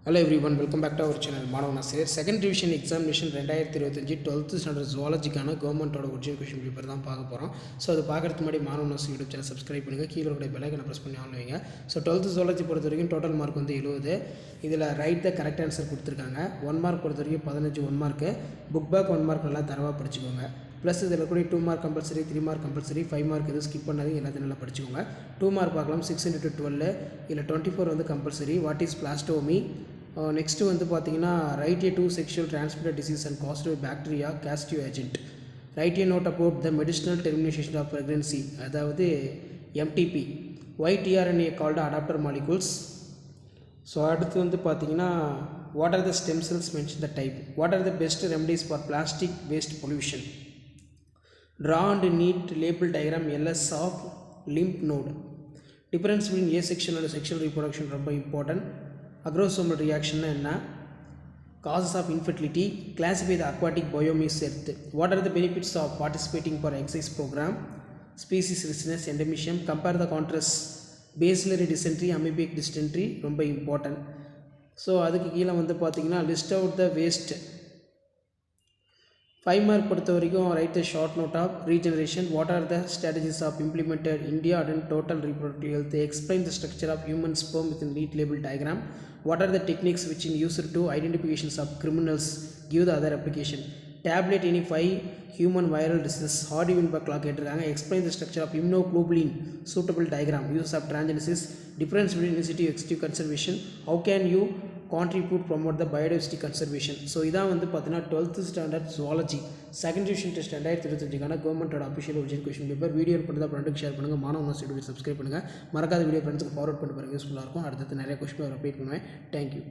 Hello everyone, welcome back to our channel. மாணவனா sir second division examination 2025 twelfth standard ஜுவாலஜிக்கான கவர்மெண்ட்டோட original question paper தான் பார்க்க போகிறோம். ஸோ அது பார்க்குறதுக்கு முன்னாடி மாணவனா யூடியூப் சேனல் சப்ஸ்கிரைப் பண்ணுங்கள், கீழே இருக்கிற பெல்லைக்கனை ப்ரெஸ் பண்ணி ஆன் வைங்க. ஸோ டுவெல்த்து ஜுவாலஜி பொறுத்த வரைக்கும் டோட்டல் மார்க் வந்து 70. இதில் ரைட் த கரெக்ட் ஆன்சர் கொடுத்துருக்காங்க. 1 மார்க் பொறுத்த வரைக்கும் 15 1 மார்க்கு. புக் பேக் 1 மார்க் நல்லா தரவாக படிச்சுக்கோங்க. ப்ளஸ் இதில் கூட 2 mark compulsory, 3 mark compulsory, 5 mark எதுவும் ஸ்கிப் பண்ணாது, எல்லாத்தையும் நல்லா படிச்சுக்கோங்க. 2 மார்க் பார்க்கலாம். 6 × 12 இல்லை 24 வந்து கம்பல்சரி. வாட் இஸ் பிளாஸ்டோமி? நெக்ஸ்ட்டு வந்து பார்த்தீங்கன்னா write a 2 sexually transmitted disease and caused by bacteria causative agent. Write a note about the medicinal termination of pregnancy, அதாவது MTP. Why tRNA called adaptor molecules. So அடுத்து வந்து பார்த்தீங்கன்னா what are the stem cells mention the type. What are the best remedies for plastic waste pollution. Draw and neat label diagram LS of lymph node. Difference between asexual and sexual reproduction ரொம்ப important. Agrosomal reaction என்ன? Causes of infertility. Classify the aquatic biomass earth. What are the benefits of participating for exercise program? Species richness, endemism. Compare the contrast. Bacillary dysentery, amoebic dysentery ரொம்ப important. So அதுக்கு கீழே வந்து பார்த்தீங்கன்னா list out the waste. 5 mark பொறுத்த வரைக்கும் write the short note of regeneration. What are the strategies of implemented India and total reproductive health. Explain the structure of human sperm with neat label diagram. What are the techniques which in used to identifications of criminals. Give the other application. Tabulate any 5 human viral disease. Hardy Weinberg law கேட்டிருக்காங்க. Explain the structure of immunoglobulin suitable diagram. Use of transgenesis. Difference between in situ ex situ conservation. How can you contribute promote the biodiversity conservation. So இதான் வந்து பார்த்தீங்கன்னா 12th standard zoology second division test 2025க்கான கவர்மெண்ட்டோட official original question paper. Video பண்ணுறதா ஃப்ரெண்டுக்கு share பண்ணுங்கள். மாணவ YouTube subscribe பண்ணுங்கள். மறக்காத வீடியோ ஃப்ரெண்ட்ஸுக்கு ஃபார்வர்ட் பண்ணி பாருங்கள், யூஸ்ஃபுல்லாக இருக்கும். அடுத்தது நிறைய கொஷின் பேப்பர் அப்டேட் பண்ணுவேன். தேங்க்யூ.